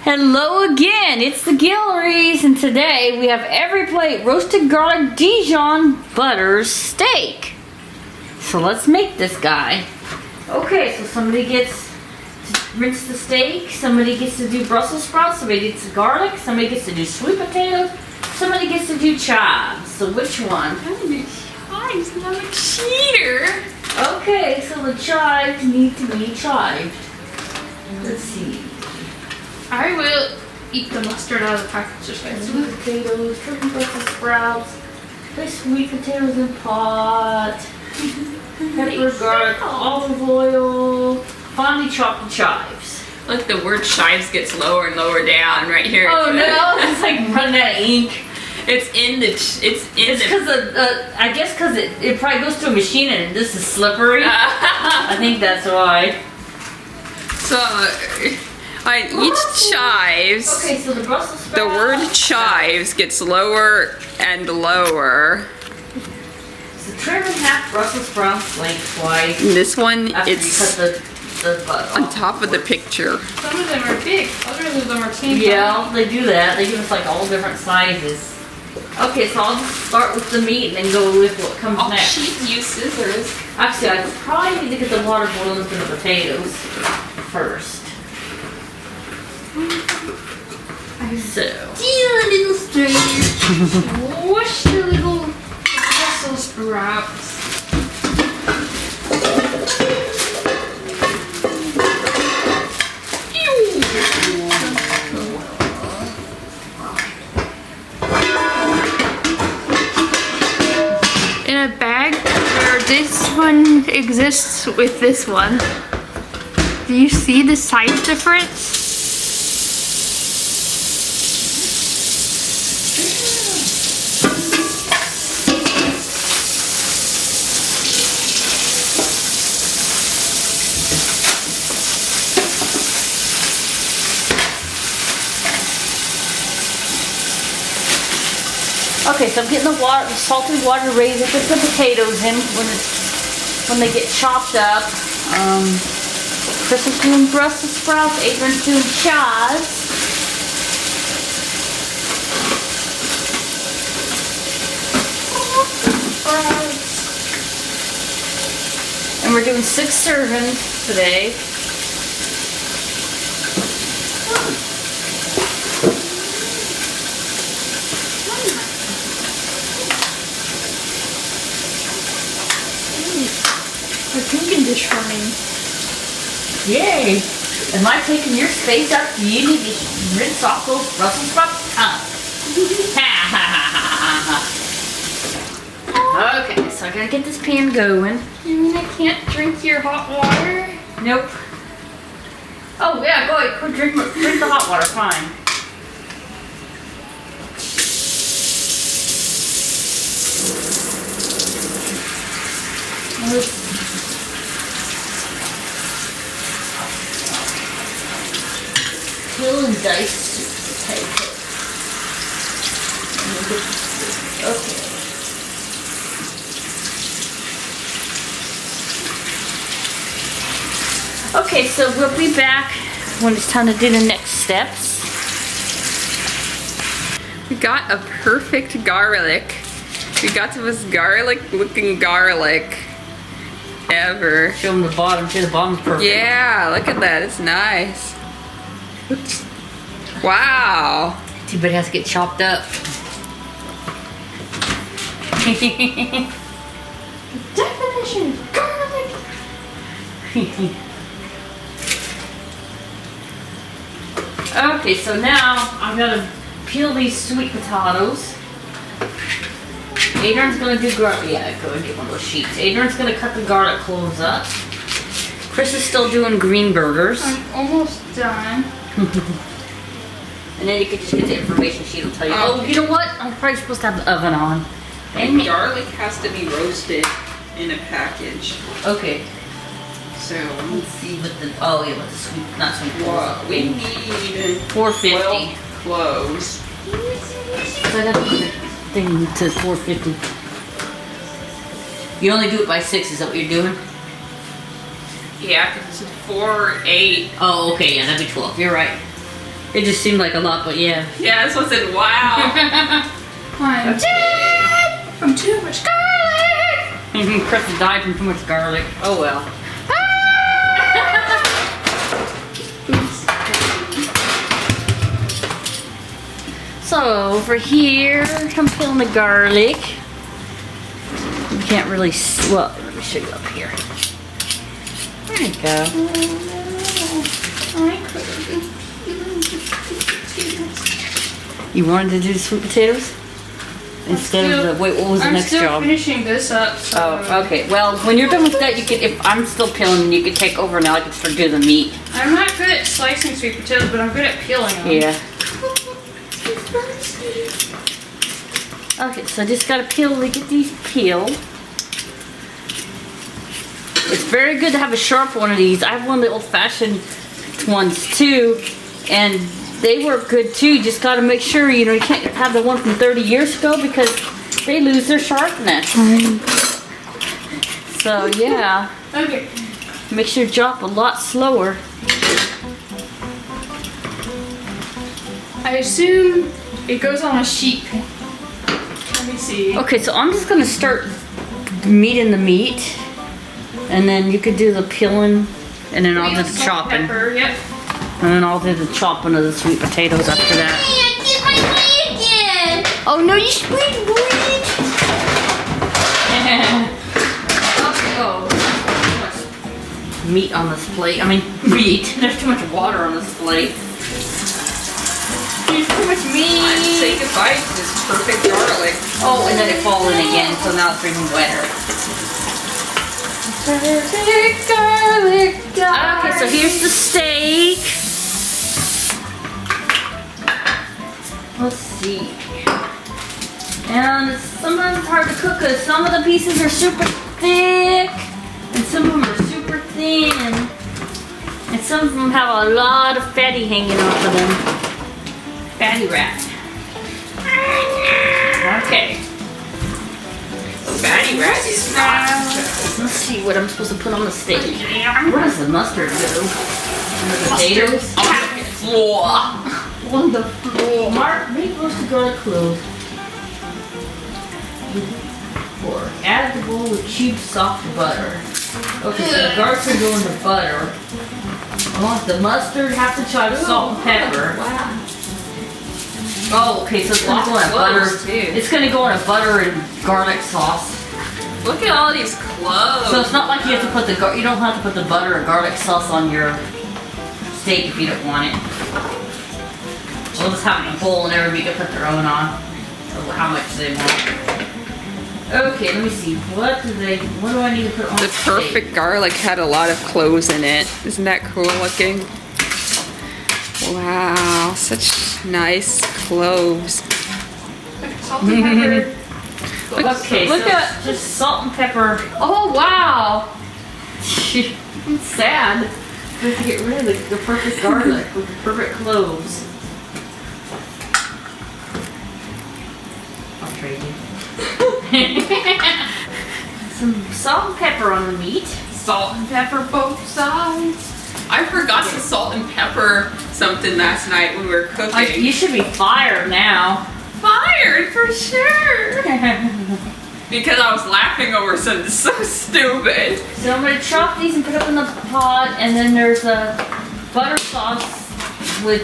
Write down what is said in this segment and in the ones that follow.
Hello again, it's the Guillorys, and today we have Everyplate roasted garlic Dijon butter steak. So let's make this guy. Okay, so somebody gets to rinse the steak, somebody gets to do Brussels sprouts, somebody gets the garlic, somebody gets to do sweet potatoes, somebody gets to do chives. So which one? I'm gonna do chives, and I'm a cheater. Okay, so the chives need to be chived. Let's see. I will eat the mustard out of the package just by Sweet potatoes, turkey Brussels sprouts, place sweet potatoes in pot, pepper, garlic, olive oil, finely chopped the chives. Look, the word chives gets lower and lower down right here. Oh no, it's like running out of ink. It's because I guess because it probably goes to a machine and this is slippery. I think that's why. So, on each chives, okay, so the Brussels sprouts. the word chives gets lower and lower. So trim in half Brussels sprouts lengthwise. And this one, After it's you cut the butt on off. top of the picture. Some of them are big, others of them are teeny. Yeah, they do that. They give us like all different sizes. Okay, so I'll just start with the meat and then go with what comes Oh, next. she used scissors. Actually, I probably need to get the water boiling for the potatoes first. So, a little straight. Wash the little Brussels sprouts. In a bag where this one exists with this one, do you see the size difference? okay, so I'm getting the water, the salted water ready to put the potatoes in when they get chopped up. Chris is doing Brussels sprouts, Adrian's doing chives. And we're doing 6 servings today. A cooking dish for me. Yay! Am I taking your space up? You need to rinse off those Brussels sprouts? Okay, so I gotta get this pan going. You mean I can't drink your hot water? Nope. Oh yeah, go ahead. Go drink the hot water. Fine. Peel and dice potato. Okay. Okay, so we'll be back when it's time to do the next steps. We got a perfect garlic. We got the most garlic looking garlic ever. Show them the bottom too. The bottom's perfect. Yeah, look at that. It's nice. Oops. Wow. Too bad it has to get chopped up. Definition of garlic. Okay, so now I'm gonna peel these sweet potatoes. Adrian's gonna do garlic. Yeah, go and get one of those sheets. Adrian's gonna cut the garlic cloves up. Chris is still doing green burgers. I'm almost done. And then you can just get the information sheet. It'll tell you. Oh, you know what? I'm probably supposed to have the oven on. And garlic has to be roasted in a package. Okay. So Let's see what the. Oh yeah, with the sweet, not sweet. what we need 450. 12 cloves. So I gotta put the thing to 450. You only do it by 6. Is that what you're doing? Yeah, because it's 4, 8. Oh, okay, yeah, that'd be 12. You're right. It just seemed like a lot, but yeah. Yeah, this one said, wow. I'm dead from too much garlic. Chris died from too much garlic. Oh well. So over here, I'm peeling the garlic. You can't really see. Well, let me show you up here. There you go. You wanted to do the sweet potatoes instead of the wait. What was the next I'm job? still finishing this up. So. Oh, okay. Well, when you're done with that, you can. If I'm still peeling, you can take over now. I can start doing the meat. I'm not good at slicing sweet potatoes, but I'm good at peeling them. Yeah. Okay, so I just gotta peel to get these peeled. It's very good to have a sharp one of these. I have one of the old-fashioned ones too, and they work good too. You just gotta make sure, you know, you can't have the one from 30 years ago because they lose their sharpness. So yeah. Okay. Make sure you drop a lot slower. I assume it goes on a sheet. Let me see. Okay, so I'm just gonna start meating the meat, and then you could do the peeling, and then I'll do the Salt, chopping, pepper, yep. and then I'll do the chopping of the sweet potatoes after that. Oh no, you spilled bleach! Oh, too much meat on this plate. I mean, meat. There's too much water on this plate. There's too much Time to meat. say goodbye to this perfect garlic. Oh, and then it falls in again, so now it's even wetter. Perfect garlic. Okay, so here's the steak. Let's see. And sometimes it's hard to cook because some of the pieces are super thick and some of them are super thin. And some of them have a lot of fatty hanging off of them. Fatty rat. Okay. Fatty rat is not. Let's see what I'm supposed to put on the steak. Where does the mustard go? On the potatoes? On the floor. On the floor. Mark, make roasted garlic cloves. Or add the bowl with cubed soft butter. Okay, so the garlics are going to butter. I want the mustard, half the chive, salt, and pepper. Wow. Oh, okay, so it's gonna go in a butter. Cloves, too. It's gonna go in a butter and garlic sauce. Look at all these cloves. So it's not like you have to put the you don't have to put the butter or garlic sauce on your steak if you don't want it. We'll just have it in a bowl and everybody can put their own on. Or how much they want. Okay, let me see. What do I need to put on The steak? perfect garlic had a lot of cloves in it. Isn't that cool looking? Wow, such nice cloves. Salt and pepper. Okay, Look so at- just salt and pepper. Oh wow! It's sad. We have to get rid of the perfect garlic with the perfect cloves. I'll trade you. Some salt and pepper on the meat. Salt and pepper both sides. I forgot to salt and pepper something last night when we were cooking. You should be fired now. Fired for sure. Because I was laughing over something so stupid. So I'm gonna chop these and put them in the pot, and then there's a butter sauce with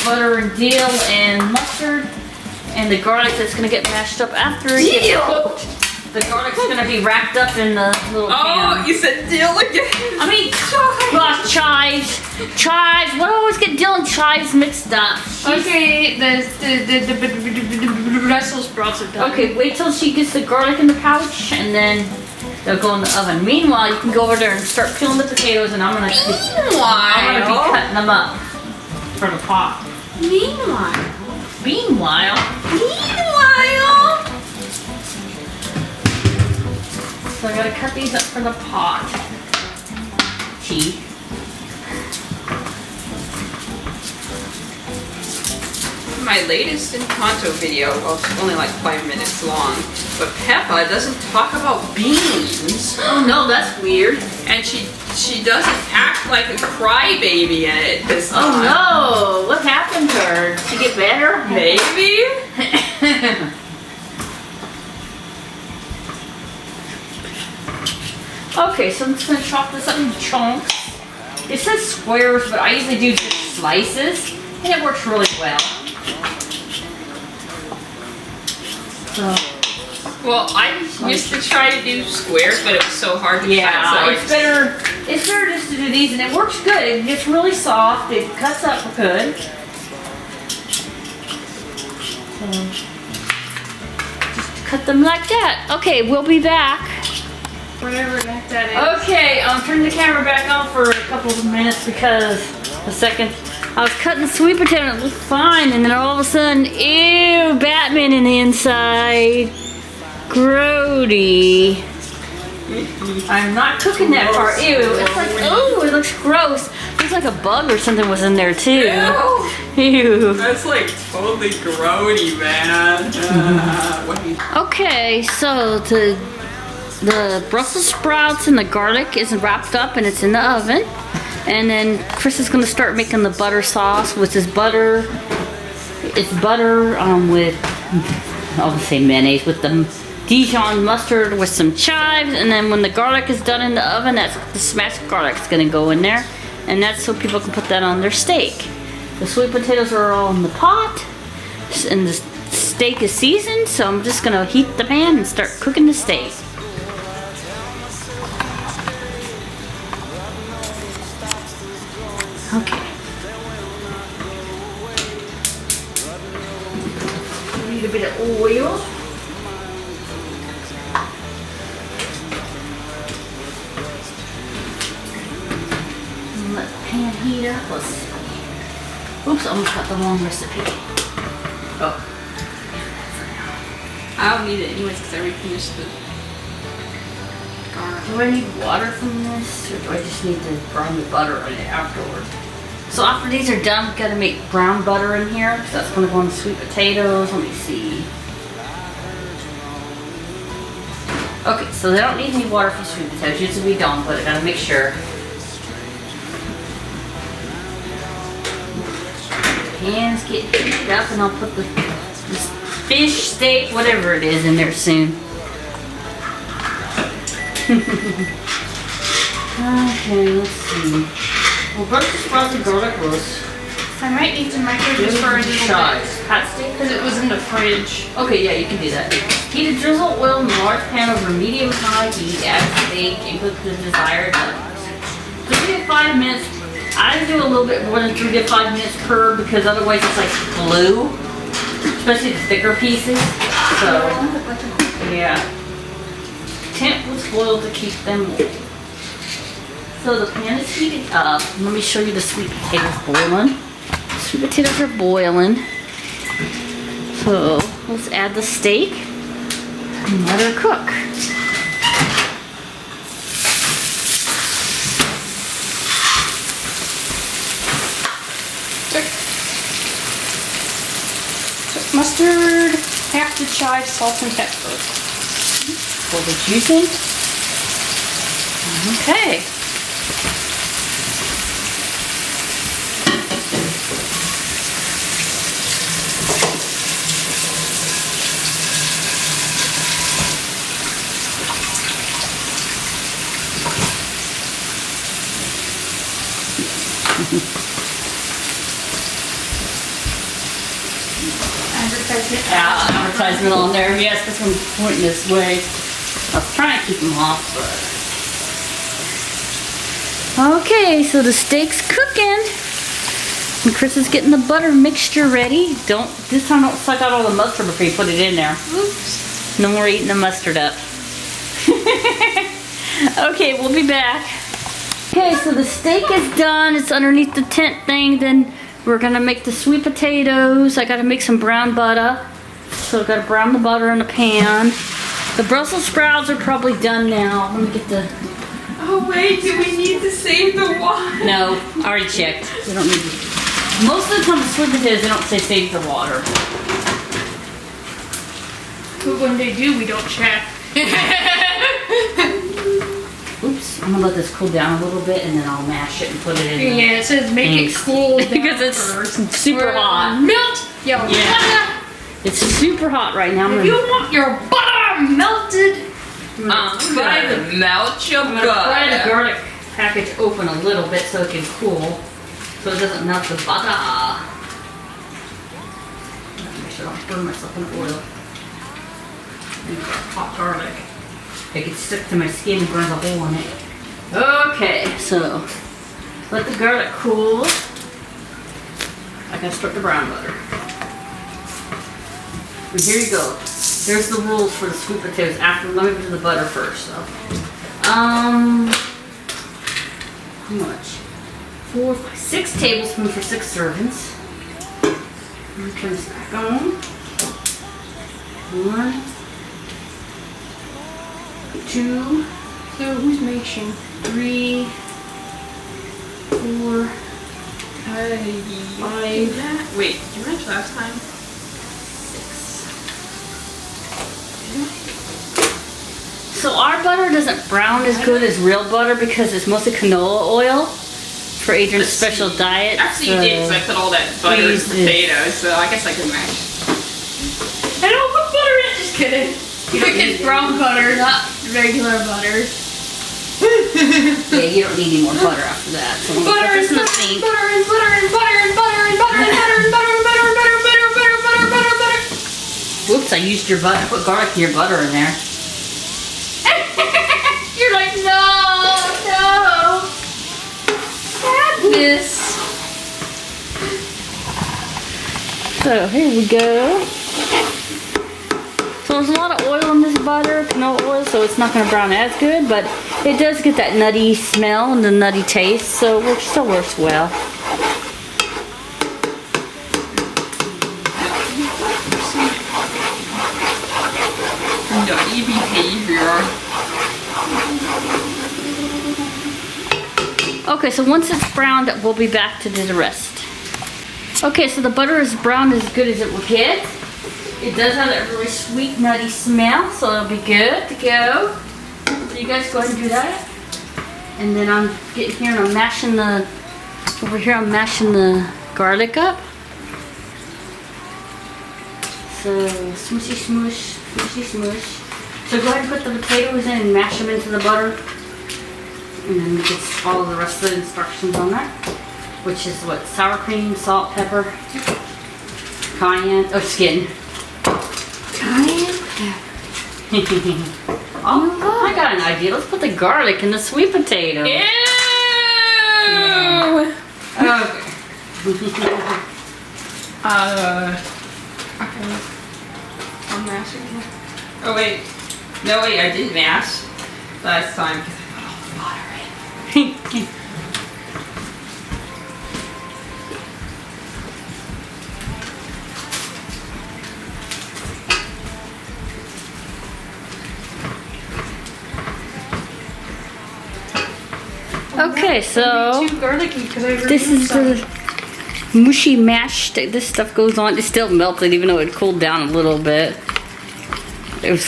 butter and dill and mustard, and the garlic that's gonna get mashed up after it gets cooked. The garlic's gonna be wrapped up in the little Oh, pan. you said dill again. I mean, gosh, chives. Why do I always get dill and chives mixed up? Okay, the Brussels sprouts are done. Okay, wait till she gets the garlic in the pouch, and then they'll go in the oven. Meanwhile, you can go over there and start peeling the potatoes, and I'm gonna be cutting them up for the pot. Meanwhile. So I gotta cut these up for the pot. Tea. My latest Encanto video, well, it's only like 5 minutes long, but Peppa doesn't talk about beans. Oh no, that's weird. And she doesn't act like a crybaby in it this time. Oh get better? Maybe? Okay, so I'm just gonna chop this up in chunks. It says squares, but I usually do just slices, and it works really well. So, Well, I used to try to do squares, but it was so hard to yeah, cut. it's better just to do these, and it works good. It gets really soft. It cuts up good. So, just cut them like that. Okay, we'll be back. Whatever that is. Okay, I'm turning the camera back on for a couple of minutes because a second I was cutting the sweet potato and it looked fine, and then all of a sudden, ew, Batman in the inside. Grody. I'm not cooking that part. Ew, it's like, oh, it looks gross. Looks like a bug or something was in there too. Ew. That's like totally grody, man. Okay, so the Brussels sprouts and the garlic is wrapped up and it's in the oven. And then Chris is going to start making the butter sauce, which is butter. It's butter with, I'll say mayonnaise, with the Dijon mustard with some chives. And then when the garlic is done in the oven, that's the smashed garlic is going to go in there. And that's so people can put that on their steak. The sweet potatoes are all in the pot. And the steak is seasoned, so I'm just going to heat the pan and start cooking the steak. Okay. Need a bit of oil. And let the pan heat up. Let's see. Oops, I almost got the wrong recipe. Oh. I don't need it anyways because I refinished the garlic. Do I need water from this, or do I just need to brown the butter in it afterwards? So after these are done, we've got to make brown butter in here, because that's going to go on the sweet potatoes. Let me see. Okay, so they don't need any water for sweet potatoes. Usually we don't, but I got to make sure. Hands get heated up, and I'll put this fish, steak, whatever it is, in there soon. Okay, let's see. Well, Brussels sprouts and garlic roast. I might need to microwave this for a little bit. Hot steak? Because it was in the fridge. Okay, yeah, you can do that. Heat a drizzle oil in a large pan over medium-high heat. Add the steak and cook the desired levels. 3 to 5 minutes. I do a little bit more than 3 to 5 minutes per, because otherwise it's like glue, especially the thicker pieces. So, yeah. Temp with foil to keep them warm. So the pan is heated up. Let me show you the sweet potatoes boiling. Sweet potatoes are boiling. So let's add the steak and let her cook. Mustard, half the chive, salt, and pepper. For the juicing. Okay. Advertisement on there. Yes, this one's pointing this way. I was trying to keep them off, but. Okay, so the steak's cooking. And Chris is getting the butter mixture ready. This time don't suck out all the mustard before you put it in there. Oops. No more eating the mustard up. Okay, we'll be back. Okay, so the steak is done. It's underneath the tent thing. Then we're gonna make the sweet potatoes. I gotta make some brown butter. So I've gotta brown the butter in the pan. The Brussels sprouts are probably done now. Let me get the... Oh wait, do we need to save the water? No, I already checked. We don't need to... Most of the time with sweet potatoes, they don't say save the water. But when they do, we don't check. Oops, I'm gonna let this cool down a little bit and then I'll mash it and put it in. Yeah, it says make it cool because it's super hot. Melt Yo, Yeah. It's super hot right now. if you want your butter melted, But melt your I'm gonna pry the butter. garlic package open a little bit so it can cool, so it doesn't melt the butter. Make sure I don't burn myself in oil. And hot garlic. It gets stuck to my skin and burns a hole in it. Okay, so let the garlic cool. I can start the brown butter. And here you go. There's the rules for the sweet potatoes. After, let me do the butter first. So, how much? 4, 5, 6 tablespoons for 6 servings. Let me turn this back on. 1, 2, so who's making? 3, 4, 5. Wait, did you mention last time? So our butter doesn't brown as good as real butter because it's mostly canola oil for Adrian's special diet. Actually, you did, because I put all that butter and Please do. potatoes, so I guess I can match. I don't put butter in. Just kidding. It's brown butter, not regular butter. Yeah, you don't need any more butter after that. So I'm gonna put this in the sink. butter and butter and butter and butter and butter and butter and butter and butter and butter and butter and butter and butter and butter. Whoops, I used your butter. I put garlic in your butter in there. You're like, no. Sadness. So here we go. So there's a lot of oil in this butter, canola oil, so it's not going to brown as good, but it does get that nutty smell and the nutty taste, so it still works well. Nutty behavior. Okay, so once it's browned, we'll be back to do the rest. Okay, so the butter is browned as good as it will get. It does have that really sweet, nutty smell, so it'll be good to go. So you guys go ahead and do that. And then I'm getting here and I'm mashing the, over here I'm mashing the garlic up. So smooshy smoosh, smooshy smoosh. So go ahead and put the potatoes in and mash them into the butter. And then it gets all the rest of the instructions on that. Which is what? Sour cream, salt, pepper, cayenne, oh skin. Cayenne Oh, I got an idea. Let's put the garlic in the sweet potato. Ew! Okay. Okay. I'm mashing. Oh wait. No wait, I did mash last time because I put all the butter in. Okay, so too garlicky because I this is the mushy mash. This stuff goes on. It's still melted, even though it cooled down a little bit. I was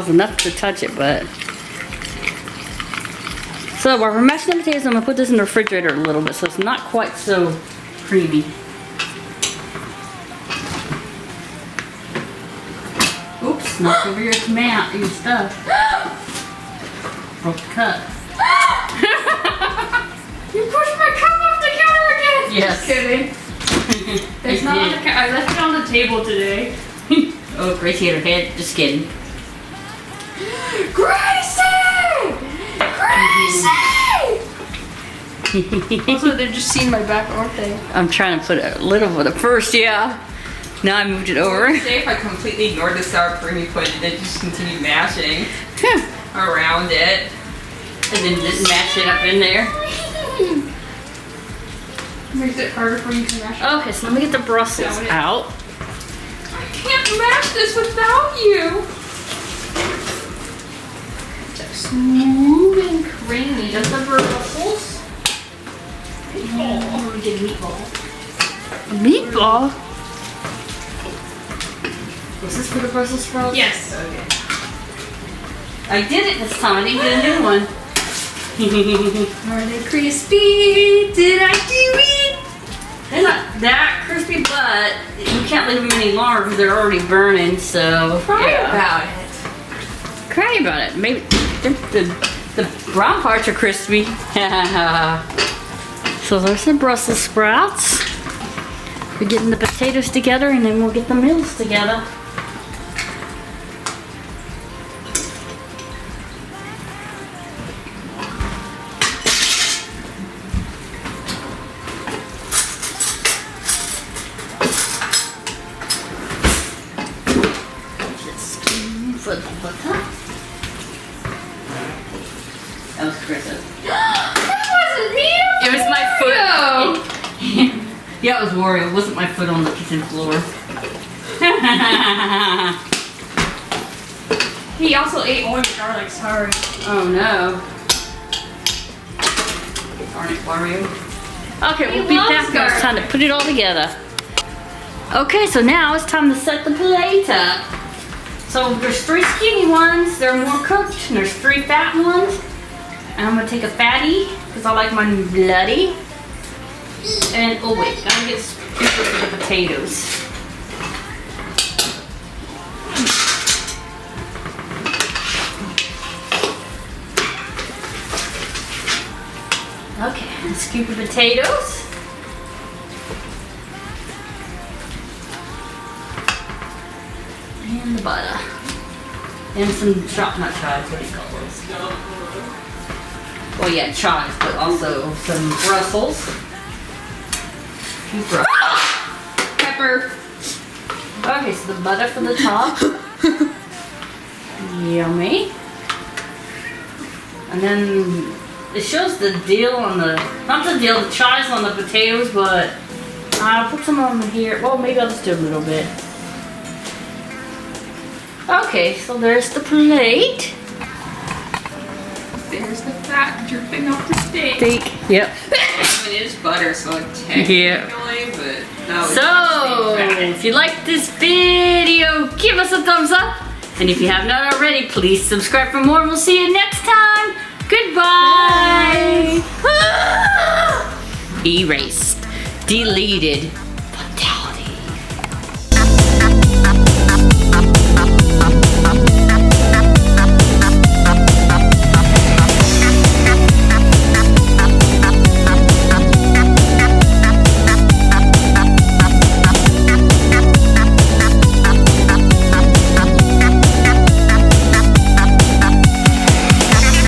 enough to touch it, but. So while we're mashing the potatoes, I'm gonna put this in the refrigerator a little bit, so it's not quite so creamy. Oops, knocked over your tomato, your stuff. Broke the cup. You pushed my cup off the counter again! Yes. Just kidding. It's not on the I left it on the table today. Oh, Gracie hit her head. Just kidding. Gracie! Gracie! Also, they're just seeing my back, aren't they? I'm trying to put a little bit of first, yeah. Now I moved it over. Say if I completely ignored the sour cream you put in, and just continued mashing around it. And then just mash it up in there. Makes it harder for you to mash up. Okay, so let me get the Brussels out. I can't mash this without you. Smooth and creamy. Just the Brussels. I'm gonna get a meatball. A meatball? Was this for the Brussels sprouts? Yes. Okay. I did it this time. I didn't get a new one. Are they crispy? Did I do it? They're not that crispy. crispy, but you can't leave them any longer because they're already burning. So Cry yeah. about it. Cry about it. Maybe the brown parts are crispy. So there's the Brussels sprouts. We're getting the potatoes together, and then we'll get the meals together. For the butter. That was Chris. That wasn't me. It was my foot. Yeah, it was Wario. It wasn't my foot on the kitchen floor. He also ate all your garlic. Sorry. Oh no. Darn it, Wario. Okay, we'll be back when it's time to put it all together. Okay, so now it's time to set the plate up. So there's 3 skinny ones, they're more cooked, and there's 3 fat ones. And I'm gonna take a fatty, because I like mine bloody. And, oh wait, gotta get scoopers for the potatoes. Okay, and scoop of potatoes. And the butter. And some not chives, what do you call those? Well, yeah, chives, but also some Brussels. Pepper. Okay, so the butter for the top. Yummy. And then it shows the deal on the, not the deal, the chives on the potatoes, but I'll put some on here. Well, maybe I'll just do a little bit. Okay, so there's the plate. There's the fat dripping off the steak. Yep. It is butter, so technically, but no. So, if you like this video, give us a thumbs up. And if you have not already, please subscribe for more. We'll see you next time. Goodbye. Erased. Deleted.